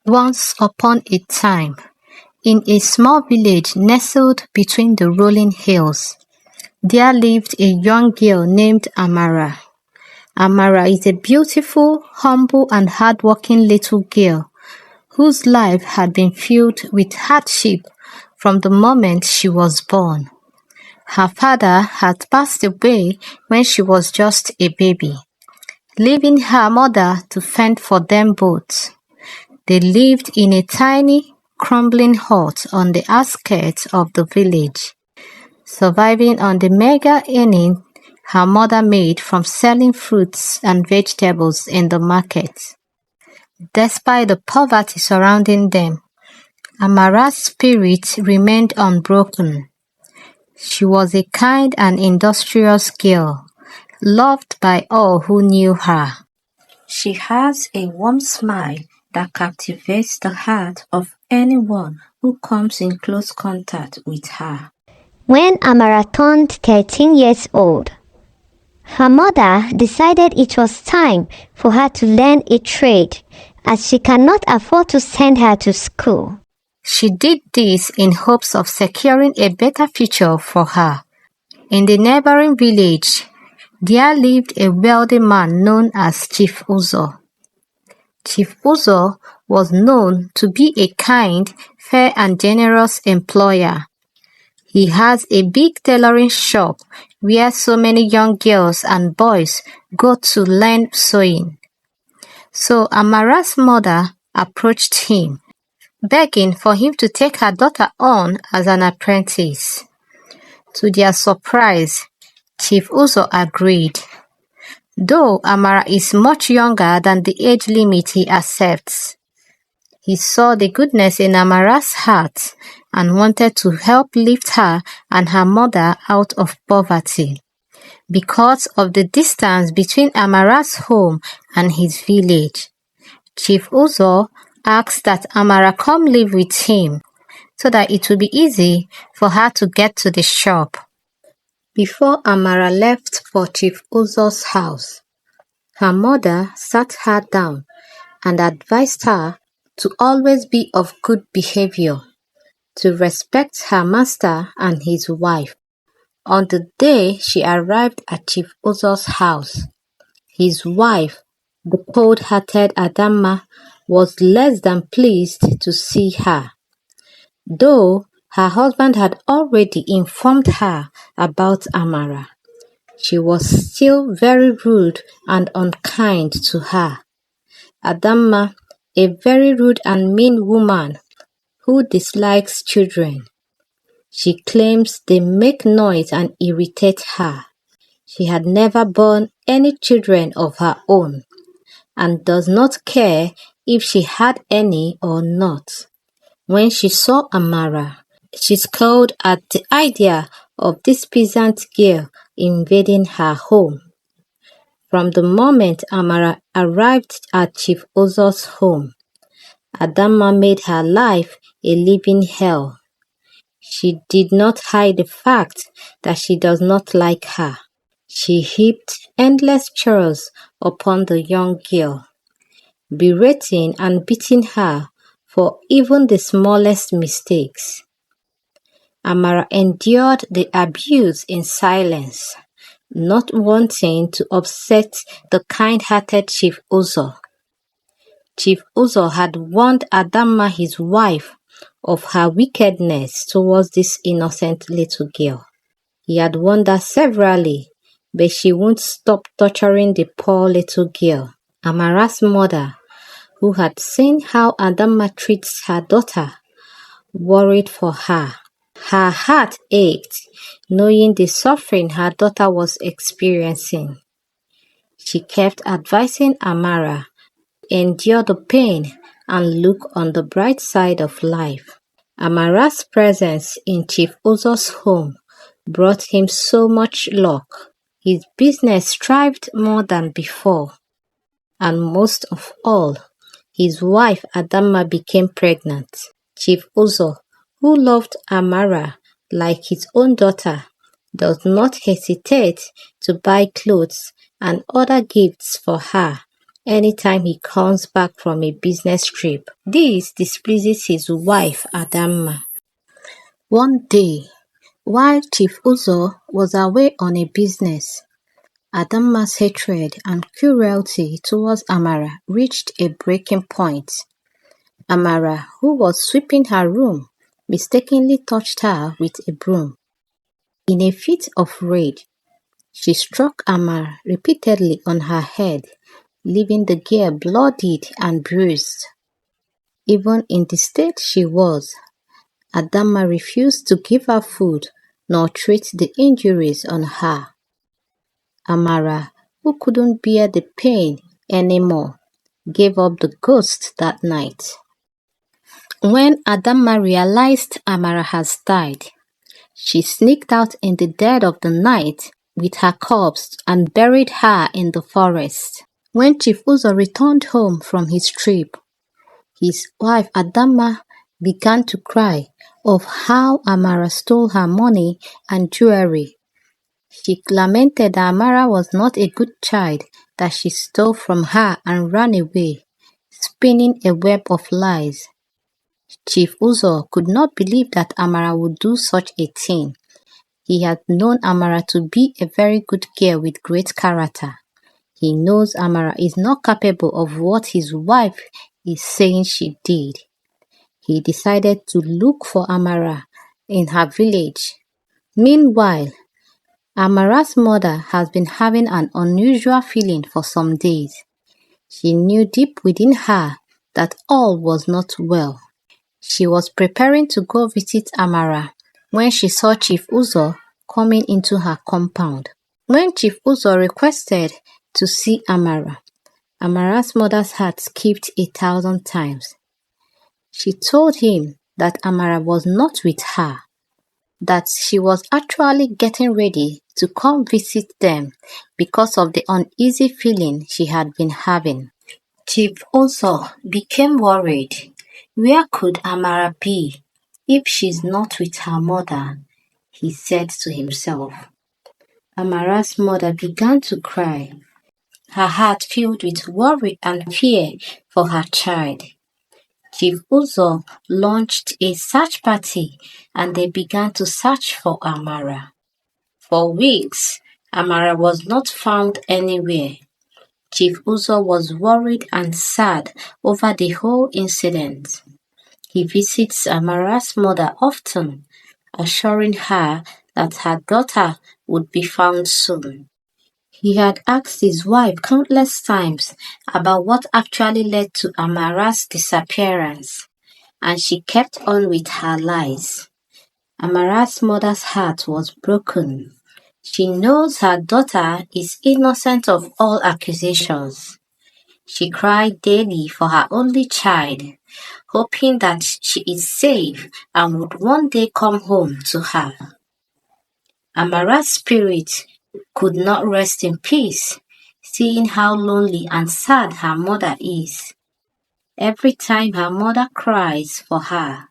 Once upon a time, in a small village nestled between the rolling hills, there lived a young girl named Amara. Amara is a beautiful, humble, and hardworking little girl whose life had been filled with hardship from the moment she was born. Her father had passed away when she was just a baby, leaving her mother to fend for them both. They lived in a tiny, crumbling hut on the outskirts of the village, surviving on the meager earnings her mother made from selling fruits and vegetables in the market. Despite the poverty surrounding them, Amara's spirit remained unbroken. She was a kind and industrious girl, loved by all who knew her. She has a warm smile that captivates the heart of anyone who comes in close contact with her. When Amara turned 13 years old, her mother decided it was time for her to learn a trade as she cannot afford to send her to school. She did this in hopes of securing a better future for her. In the neighboring village, there lived a wealthy man known as Chief Uzo. Chief Uzo was known to be a kind, fair and generous employer. He has a big tailoring shop where so many young girls and boys go to learn sewing. So Amara's mother approached him, begging for him to take her daughter on as an apprentice. To their surprise, Chief Uzo agreed. Though Amara is much younger than the age limit he accepts, he saw the goodness in Amara's heart and wanted to help lift her and her mother out of poverty. Because of the distance between Amara's home and his village, Chief Uzo asked that Amara come live with him so that it would be easy for her to get to the shop. Before Amara left for Chief Uzo's house, her mother sat her down and advised her to always be of good behavior, to respect her master and his wife. On the day she arrived at Chief Uzo's house, his wife, the cold-hearted Adamma, was less than pleased to see her. Though her husband had already informed her about Amara, she was still very rude and unkind to her. Adamma, a very rude and mean woman who dislikes children. She claims they make noise and irritate her. She had never born any children of her own and does not care if she had any or not. When she saw Amara, she scowled at the idea of this peasant girl invading her home. From the moment Amara arrived at Chief Uzo's home, Adamma made her life a living hell. She did not hide the fact that she does not like her. She heaped endless chores upon the young girl, berating and beating her for even the smallest mistakes. Amara endured the abuse in silence, not wanting to upset the kind-hearted Chief Uzo. Chief Uzo had warned Adamma, his wife, of her wickedness towards this innocent little girl. He had warned her severally, but she wouldn't stop torturing the poor little girl. Amara's mother, who had seen how Adamma treats her daughter, worried for her. Her heart ached, knowing the suffering her daughter was experiencing. She kept advising Amara to endure the pain and look on the bright side of life. Amara's presence in Chief Uzo's home brought him so much luck. His business thrived more than before. And most of all, his wife Adamma became pregnant. Chief Uzo, who loved Amara like his own daughter, does not hesitate to buy clothes and other gifts for her anytime he comes back from a business trip. This displeases his wife, Adamma. One day, while Chief Uzo was away on a business, Adamma's hatred and cruelty towards Amara reached a breaking point. Amara, who was sweeping her room, mistakenly touched her with a broom. In a fit of rage, she struck Amara repeatedly on her head, leaving the girl bloodied and bruised. Even in the state she was, Adamma refused to give her food nor treat the injuries on her. Amara, who couldn't bear the pain anymore, gave up the ghost that night. When Adamma realized Amara has died, she sneaked out in the dead of the night with her corpse and buried her in the forest. When Chief Uzo returned home from his trip, his wife Adamma began to cry of how Amara stole her money and jewelry. She lamented that Amara was not a good child, that she stole from her and ran away, spinning a web of lies. Chief Uzo could not believe that Amara would do such a thing. He had known Amara to be a very good girl with great character. He knows Amara is not capable of what his wife is saying she did. He decided to look for Amara in her village. Meanwhile, Amara's mother has been having an unusual feeling for some days. She knew deep within her that all was not well. She was preparing to go visit Amara when she saw Chief Uzo coming into her compound. When Chief Uzo requested to see Amara, Amara's mother's heart skipped 1,000 times. She told him that Amara was not with her, that she was actually getting ready to come visit them because of the uneasy feeling she had been having. Chief Uzo became worried. Where could Amara be if she's not with her mother? He said to himself. Amara's mother began to cry, her heart filled with worry and fear for her child. Chief Uzo launched a search party and they began to search for Amara. For weeks, Amara was not found anywhere. Chief Uzo was worried and sad over the whole incident. He visits Amara's mother often, assuring her that her daughter would be found soon. He had asked his wife countless times about what actually led to Amara's disappearance, and she kept on with her lies. Amara's mother's heart was broken. She knows her daughter is innocent of all accusations. She cried daily for her only child, hoping that she is safe and would one day come home to her. Amara's spirit could not rest in peace, seeing how lonely and sad her mother is. Every time her mother cries for her,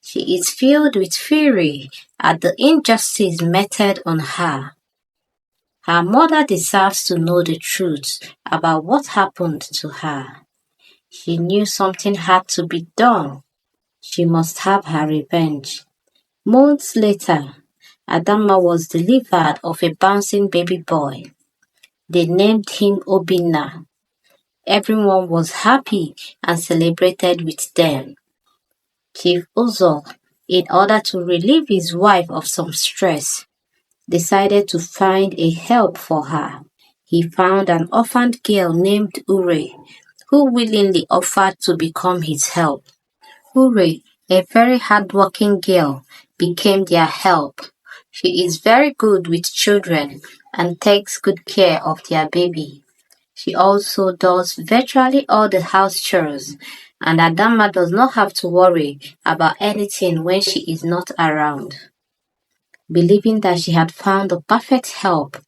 she is filled with fury at the injustice meted on her. Her mother deserves to know the truth about what happened to her. She knew something had to be done. She must have her revenge. Months later, Adamma was delivered of a bouncing baby boy. They named him Obinna. Everyone was happy and celebrated with them. Chief Uzo, in order to relieve his wife of some stress, decided to find a help for her. He found an orphaned girl named Ure, who willingly offered to become his help. Ure, a very hardworking girl, became their help. She is very good with children and takes good care of their baby. She also does virtually all the house chores, and Adamma does not have to worry about anything when she is not around. Believing that she had found the perfect help,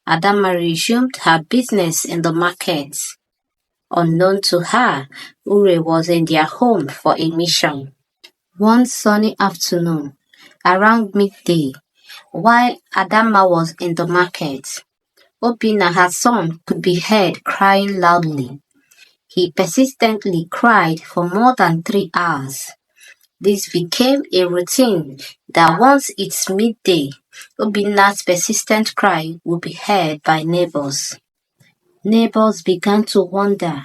Adamma resumed her business in the market. Unknown to her, Ure was in their home for a mission. One sunny afternoon, around midday, while Adamma was in the market, Obinna, her son, could be heard crying loudly. He persistently cried for more than 3 hours. This became a routine that once it's midday, Obinna's persistent cry would be heard by neighbors. Neighbors began to wonder,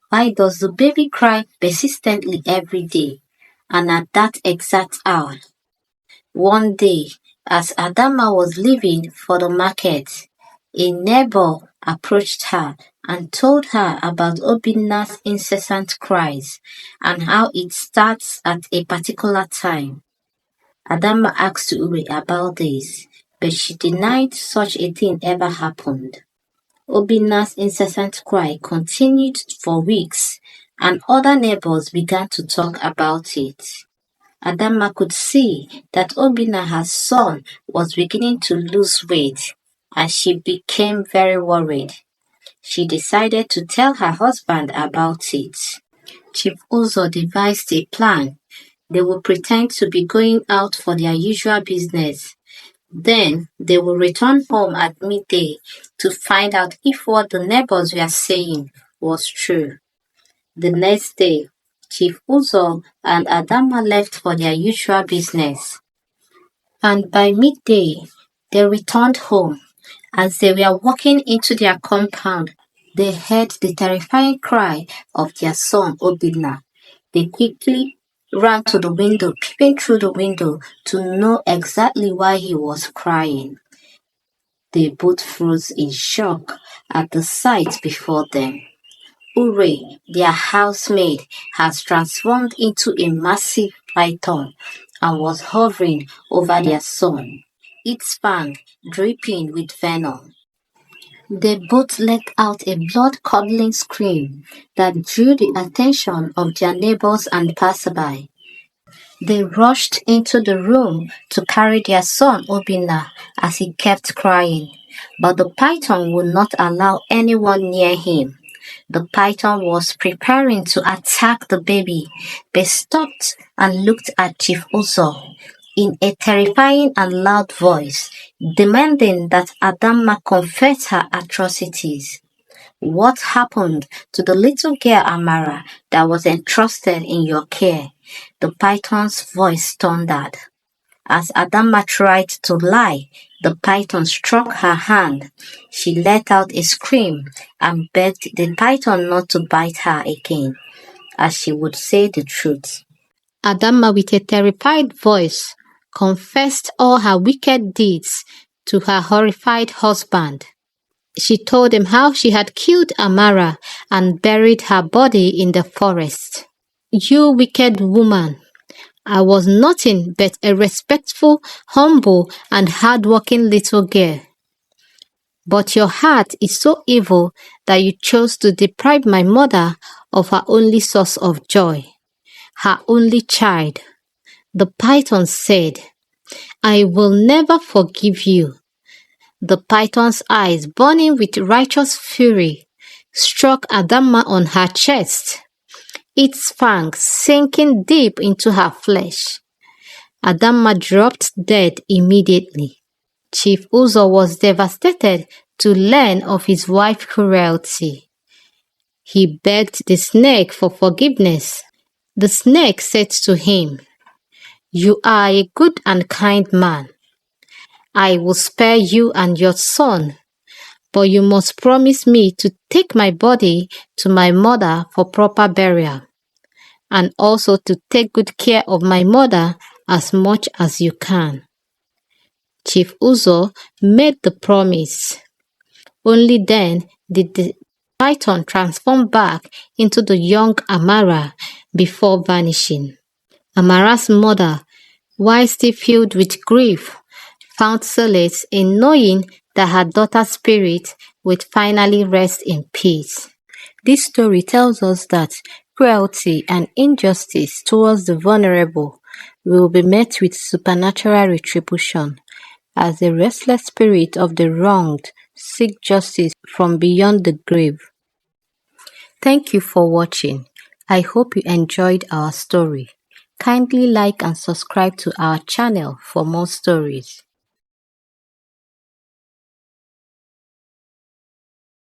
why does the baby cry persistently every day and at that exact hour? One day, as Adama was leaving for the market, a neighbor approached her and told her about Obinna's incessant cries and how it starts at a particular time. Adama asked Uri about this, but she denied such a thing ever happened. Obinna's incessant cry continued for weeks, and other neighbors began to talk about it. Adama could see that Obinna, her son, was beginning to lose weight, and she became very worried. She decided to tell her husband about it. Chief Uzo devised a plan. They would pretend to be going out for their usual business. Then they will return home at midday to find out if what the neighbors were saying was true. The next day, Chief Uzo and Adama left for their usual business. And by midday, they returned home. As they were walking into their compound, they heard the terrifying cry of their son Obinna. They quickly ran to the window, peeping through the window to know exactly why he was crying. They both froze in shock at the sight before them. Ure, their housemaid, has transformed into a massive python and was hovering over their son, its fang dripping with venom. They both let out a blood-curdling scream that drew the attention of their neighbors and passerby. They rushed into the room to carry their son Obinna as he kept crying, but the python would not allow anyone near him. The python was preparing to attack the baby, but stopped and looked at Chief Uzo in a terrifying and loud voice, demanding that Adama confess her atrocities. What happened to the little girl Amara that was entrusted in your care? The python's voice thundered. As Adama tried to lie, the python struck her hand. She let out a scream and begged the python not to bite her again, as she would say the truth. Adama, with a terrified voice, confessed all her wicked deeds to her horrified husband. She told him how she had killed Amara and buried her body in the forest. You wicked woman! I was nothing but a respectful, humble, and hard-working little girl. But your heart is so evil that you chose to deprive my mother of her only source of joy, her only child. The python said, I will never forgive you. The python's eyes, burning with righteous fury, struck Adama on her chest, its fangs sinking deep into her flesh. Adama dropped dead immediately. Chief Uzo was devastated to learn of his wife's cruelty. He begged the snake for forgiveness. The snake said to him, You are a good and kind man. I will spare you and your son, but you must promise me to take my body to my mother for proper burial, and also to take good care of my mother as much as you can. Chief Uzo made the promise. Only then did the python transform back into the young Amara before vanishing. Amara's mother, while still filled with grief, found solace in knowing that her daughter's spirit would finally rest in peace. This story tells us that cruelty and injustice towards the vulnerable will be met with supernatural retribution, as the restless spirit of the wronged seek justice from beyond the grave. Thank you for watching. I hope you enjoyed our story. Kindly like and subscribe to our channel for more stories.